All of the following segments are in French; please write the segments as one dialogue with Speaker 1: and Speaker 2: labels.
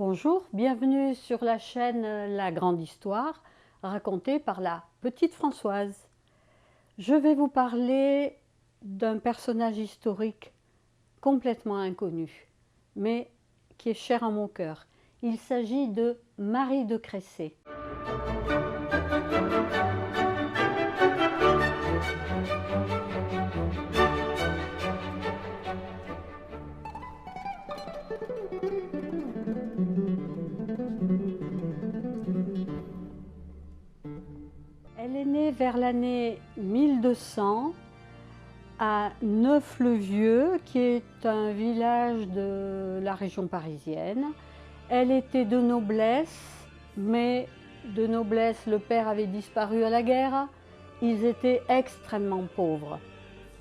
Speaker 1: Bonjour, bienvenue sur la chaîne La Grande Histoire, racontée par la Petite Françoise. Je vais vous parler d'un personnage historique complètement inconnu, mais qui est cher à mon cœur. Il s'agit de Marie de Cressay. Elle est née vers l'année 1200 à Neuf-le-Vieux, qui est un village de la région parisienne. Elle était de noblesse, mais de noblesse, le père avait disparu à la guerre. Ils étaient extrêmement pauvres.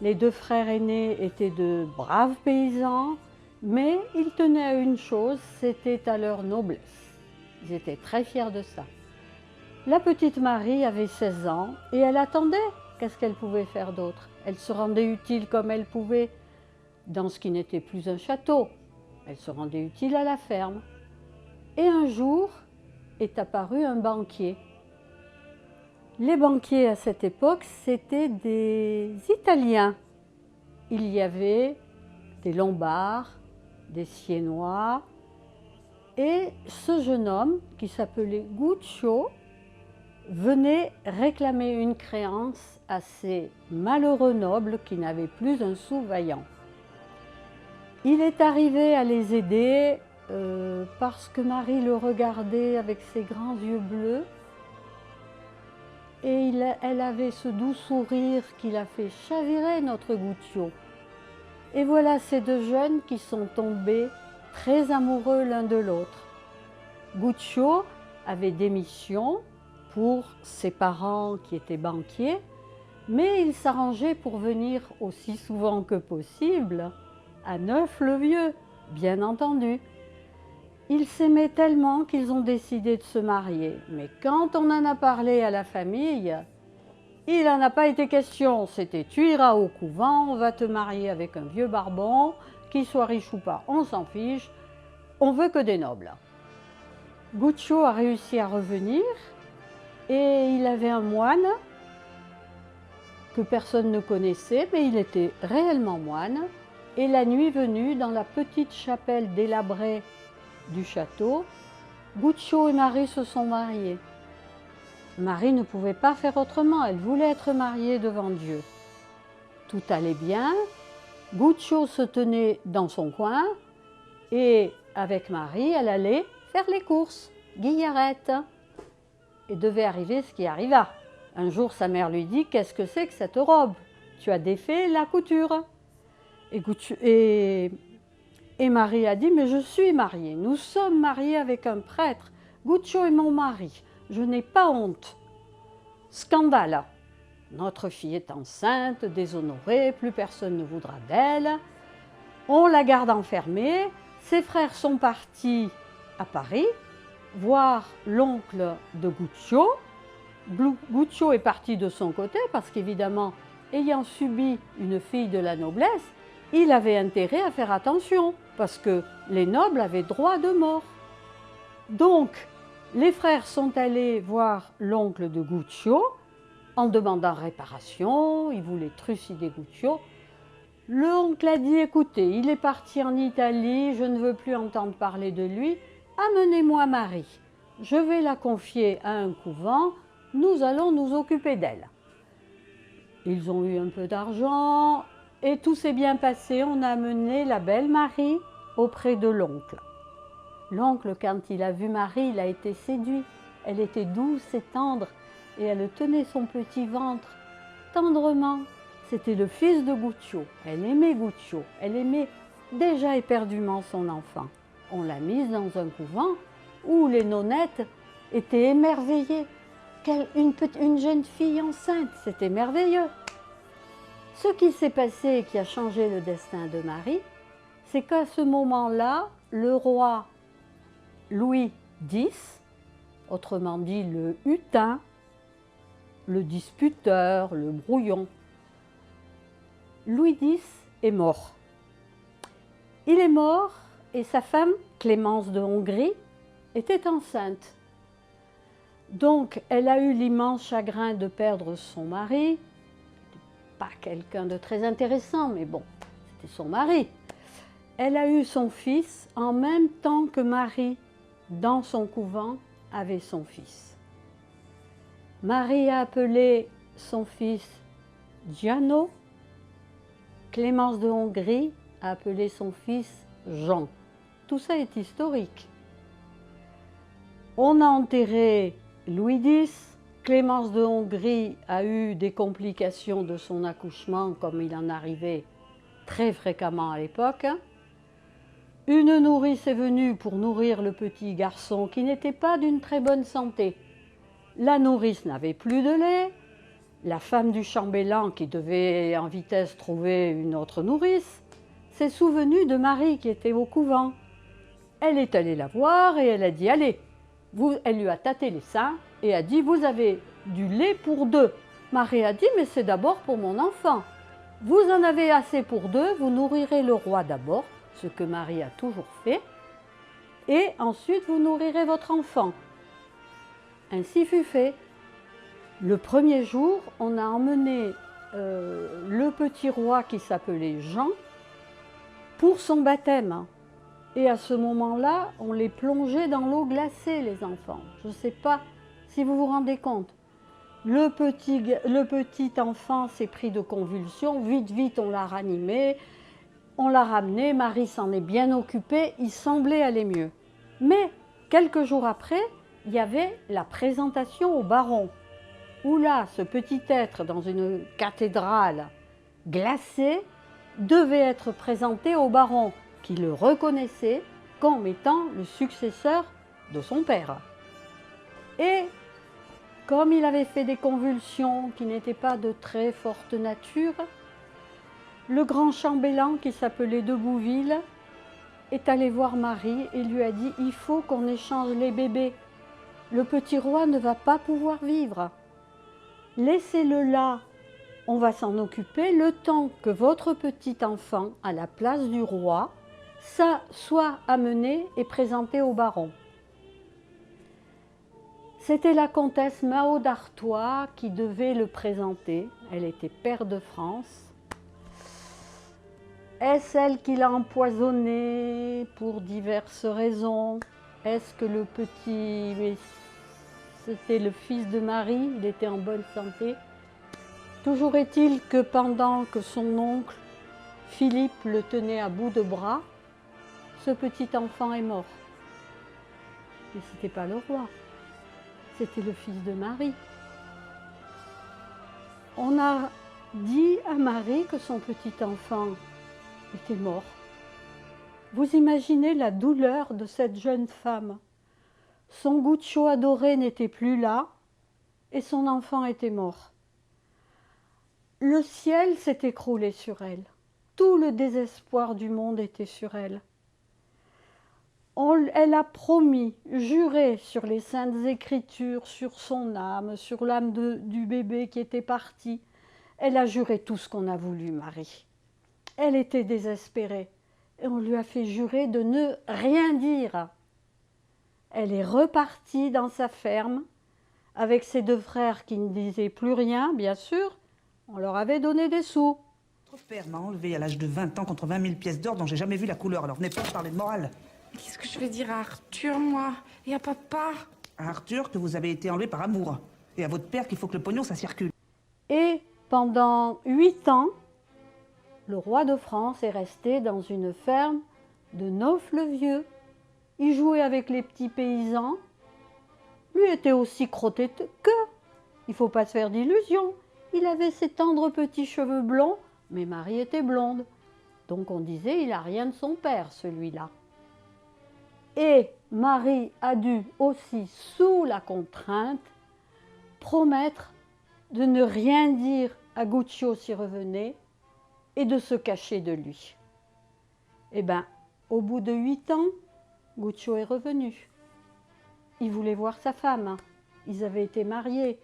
Speaker 1: Les deux frères aînés étaient de braves paysans, mais ils tenaient à une chose, c'était à leur noblesse. Ils étaient très fiers de ça. La petite Marie avait 16 ans et elle attendait. Qu'est-ce qu'elle pouvait faire d'autre? Elle se rendait utile comme elle pouvait dans ce qui n'était plus un château. Elle se rendait utile à la ferme. Et un jour est apparu un banquier. Les banquiers à cette époque, c'était des Italiens. Il y avait des Lombards, des Siennois. Et ce jeune homme, qui s'appelait Guccio, venait réclamer une créance à ces malheureux nobles qui n'avaient plus un sou vaillant. Il est arrivé à les aider parce que Marie le regardait avec ses grands yeux bleus et elle avait ce doux sourire qui l'a fait chavirer notre Guccio. Et voilà ces deux jeunes qui sont tombés très amoureux l'un de l'autre. Guccio avait des missions pour ses parents qui étaient banquiers, mais il s'arrangeait pour venir aussi souvent que possible à Neuf-le-Vieux, bien entendu. Ils s'aimaient tellement qu'ils ont décidé de se marier, mais quand on en a parlé à la famille, il n'en a pas été question. C'était tu iras au couvent, on va te marier avec un vieux barbon, qu'il soit riche ou pas, on s'en fiche, on veut que des nobles. Guccio a réussi à revenir. Et il avait un moine que personne ne connaissait, mais il était réellement moine. Et la nuit venue, dans la petite chapelle délabrée du château, Guccio et Marie se sont mariés. Marie ne pouvait pas faire autrement, elle voulait être mariée devant Dieu. Tout allait bien, Guccio se tenait dans son coin et avec Marie, elle allait faire les courses, Guillerette. Et devait arriver ce qui arriva. Un jour, sa mère lui dit « Qu'est-ce que c'est que cette robe? Tu as défait la couture. » Et Marie a dit « Mais je suis mariée. Nous sommes mariés avec un prêtre. Guccio est mon mari. Je n'ai pas honte. » Scandale. Notre fille est enceinte, déshonorée, plus personne ne voudra d'elle. On la garde enfermée. Ses frères sont partis à Paris voir l'oncle de Guccio. Guccio est parti de son côté parce qu'évidemment, ayant subi une fille de la noblesse, il avait intérêt à faire attention parce que les nobles avaient droit de mort. Donc, les frères sont allés voir l'oncle de Guccio en demandant réparation, ils voulaient trucider Guccio. L'oncle a dit « Écoutez, il est parti en Italie, je ne veux plus entendre parler de lui. Amenez-moi Marie, je vais la confier à un couvent, nous allons nous occuper d'elle. » Ils ont eu un peu d'argent et tout s'est bien passé. On a amené la belle Marie auprès de l'oncle. L'oncle, quand il a vu Marie, il a été séduit. Elle était douce et tendre et elle tenait son petit ventre tendrement. C'était le fils de Guccio. Elle aimait Guccio, elle aimait déjà éperdument son enfant. On l'a mise dans un couvent où les nonnettes étaient émerveillées. Une jeune fille enceinte, c'était merveilleux. Ce qui s'est passé et qui a changé le destin de Marie, c'est qu'à ce moment-là, le roi Louis X, autrement dit le hutin, le disputeur, le brouillon, Louis X est mort. Il est mort et sa femme, Clémence de Hongrie, était enceinte. Donc, elle a eu l'immense chagrin de perdre son mari. Pas quelqu'un de très intéressant, mais bon, c'était son mari. Elle a eu son fils en même temps que Marie, dans son couvent, avait son fils. Marie a appelé son fils Giano. Clémence de Hongrie a appelé son fils Jean. Tout ça est historique. On a enterré Louis X. Clémence de Hongrie a eu des complications de son accouchement, comme il en arrivait très fréquemment à l'époque. Une nourrice est venue pour nourrir le petit garçon qui n'était pas d'une très bonne santé. La nourrice n'avait plus de lait. La femme du chambellan, qui devait en vitesse trouver une autre nourrice, s'est souvenue de Marie qui était au couvent. Elle est allée la voir et elle a dit « Allez !» Elle lui a tâté les seins et a dit « Vous avez du lait pour deux ». Marie a dit « Mais c'est d'abord pour mon enfant. Vous en avez assez pour deux, vous nourrirez le roi d'abord, ce que Marie a toujours fait, et ensuite vous nourrirez votre enfant. » Ainsi fut fait. Le premier jour, on a emmené le petit roi qui s'appelait Jean pour son baptême. Et à ce moment-là, on les plongeait dans l'eau glacée, les enfants. Je ne sais pas si vous vous rendez compte. Le petit enfant s'est pris de convulsions. Vite, vite, on l'a ranimé. On l'a ramené. Marie s'en est bien occupée. Il semblait aller mieux. Mais quelques jours après, il y avait la présentation au baron, où là, ce petit être dans une cathédrale glacée devait être présenté au baron, qui le reconnaissait comme étant le successeur de son père. Et comme il avait fait des convulsions qui n'étaient pas de très forte nature, le grand chambellan qui s'appelait de Bouville est allé voir Marie et lui a dit « Il faut qu'on échange les bébés. Le petit roi ne va pas pouvoir vivre. Laissez-le là, on va s'en occuper le temps que votre petit enfant, à la place du roi, ça soit amené et présenté au baron. » C'était la comtesse Mao d'Artois qui devait le présenter. Elle était paire de France. Est-ce elle qui l'a empoisonné pour diverses raisons? Est-ce que le petit... C'était le fils de Marie, il était en bonne santé. Toujours est-il que pendant que son oncle Philippe le tenait à bout de bras, ce petit enfant est mort. Mais ce n'était pas le roi, c'était le fils de Marie. On a dit à Marie que son petit enfant était mort. Vous imaginez la douleur de cette jeune femme. Son Guccio adoré n'était plus là et son enfant était mort. Le ciel s'est écroulé sur elle. Tout le désespoir du monde était sur elle. Elle a promis, juré sur les saintes écritures, sur son âme, sur l'âme du bébé qui était parti. Elle a juré tout ce qu'on a voulu, Marie. Elle était désespérée et on lui a fait jurer de ne rien dire. Elle est repartie dans sa ferme avec ses deux frères qui ne disaient plus rien, bien sûr. On leur avait donné des sous.
Speaker 2: Votre père m'a enlevé à l'âge de 20 ans contre 20 000 pièces d'or dont j'ai jamais vu la couleur. Alors venez pas me parler de morale.
Speaker 3: Qu'est-ce que je vais dire à Arthur, moi? Et à papa?
Speaker 2: À Arthur que vous avez été enlevé par amour. Et à votre père qu'il faut que le pognon ça circule.
Speaker 1: Et pendant 8 ans, le roi de France est resté dans une ferme de Neuf-le-Vieux. Il jouait avec les petits paysans. Lui était aussi crotté qu'eux. Il ne faut pas se faire d'illusions. Il avait ses tendres petits cheveux blonds, mais Marie était blonde. Donc on disait, il n'a rien de son père, celui-là. Et Marie a dû aussi, sous la contrainte, promettre de ne rien dire à Guccio s'il revenait et de se cacher de lui. Eh bien, au bout de 8 ans, Guccio est revenu. Il voulait voir sa femme. Ils avaient été mariés.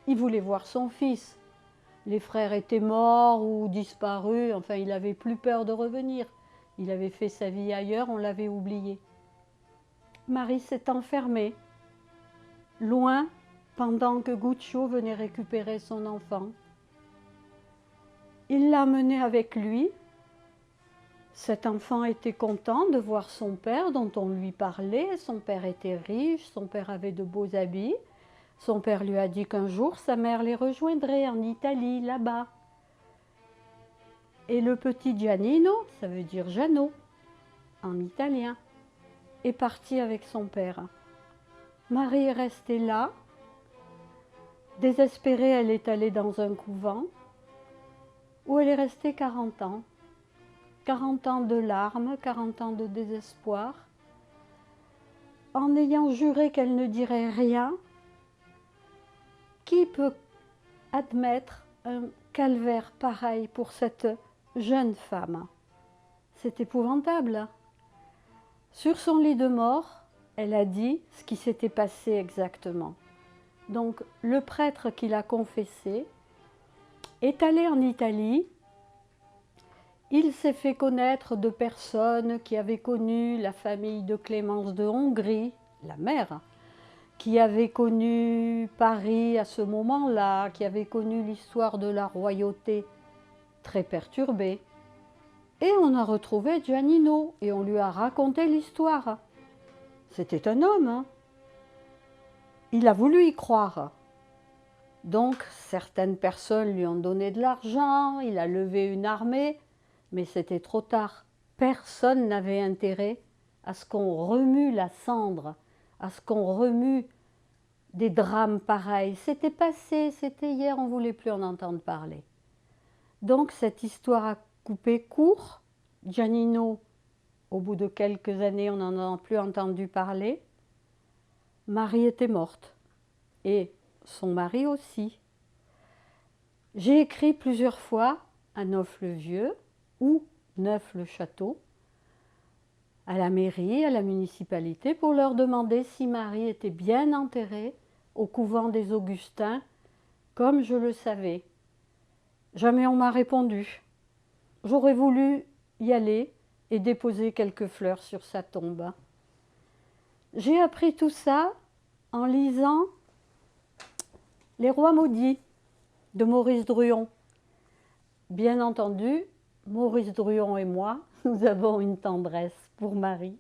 Speaker 1: Il voulait voir son fils. Les frères étaient morts ou disparus. Enfin, il n'avait plus peur de revenir. Il avait fait sa vie ailleurs, on l'avait oublié. Marie s'est enfermée, loin, pendant que Guccio venait récupérer son enfant. Il l'a emmené avec lui. Cet enfant était content de voir son père dont on lui parlait. Son père était riche, son père avait de beaux habits. Son père lui a dit qu'un jour sa mère les rejoindrait en Italie, là-bas. Et le petit Giannino, ça veut dire Jeannot, en italien, est parti avec son père. Marie est restée là. Désespérée, elle est allée dans un couvent où elle est restée 40 ans. 40 ans de larmes, 40 ans de désespoir, en ayant juré qu'elle ne dirait rien. Qui peut admettre un calvaire pareil pour cette jeune femme? C'est épouvantable. Sur son lit de mort, elle a dit ce qui s'était passé exactement. Donc le prêtre qui l'a confessé est allé en Italie. Il s'est fait connaître de personnes qui avaient connu la famille de Clémence de Hongrie, la mère, qui avait connu Paris à ce moment-là, qui avait connu l'histoire de la royauté très perturbée. Et on a retrouvé Giannino et on lui a raconté l'histoire. C'était un homme, hein. Il a voulu y croire. Donc certaines personnes lui ont donné de l'argent, il a levé une armée, mais c'était trop tard. Personne n'avait intérêt à ce qu'on remue la cendre, à ce qu'on remue des drames pareils. C'était passé, c'était hier, on ne voulait plus en entendre parler. Donc cette histoire a coupé court. Giannino, au bout de quelques années, on n'en a plus entendu parler. Marie était morte, et son mari aussi. J'ai écrit plusieurs fois à Neuf-le-Vieux ou Neuf-le-Château, à la mairie, à la municipalité, pour leur demander si Marie était bien enterrée au couvent des Augustins, comme je le savais. Jamais on m'a répondu. J'aurais voulu y aller et déposer quelques fleurs sur sa tombe. J'ai appris tout ça en lisant Les Rois maudits de Maurice Druon. Bien entendu, Maurice Druon et moi, nous avons une tendresse pour Marie.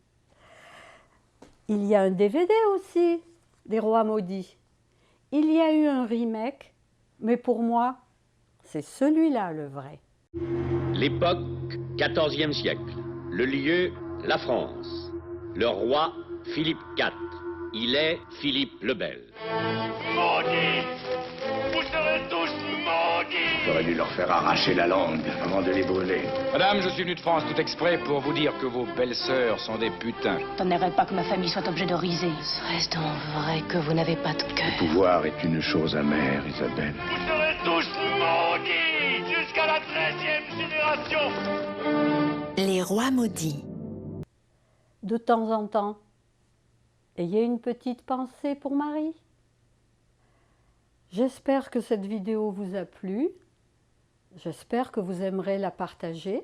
Speaker 1: Il y a un DVD aussi des Rois maudits. Il y a eu un remake, mais pour moi, c'est celui-là le vrai.
Speaker 4: L'époque, XIVe siècle. Le lieu, la France. Le roi, Philippe IV. Il est Philippe le Bel.
Speaker 5: Maudits! Vous serez tous maudits!
Speaker 6: J'aurais dû leur faire arracher la langue avant de les brûler.
Speaker 7: Madame, je suis venu de France tout exprès pour vous dire que vos belles-sœurs sont des putains.
Speaker 8: Je n'aimerais pas que ma famille soit objet de risée. Serait-ce donc vrai que vous n'avez pas de cœur?
Speaker 6: Le pouvoir est une chose amère, Isabelle.
Speaker 5: Vous serez tous maudits jusqu'à la 13e génération!
Speaker 9: Les Rois maudits.
Speaker 1: De temps en temps, ayez une petite pensée pour Marie. J'espère que cette vidéo vous a plu. J'espère que vous aimerez la partager.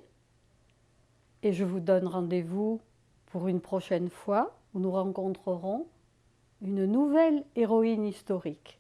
Speaker 1: Et je vous donne rendez-vous pour une prochaine fois où nous rencontrerons une nouvelle héroïne historique.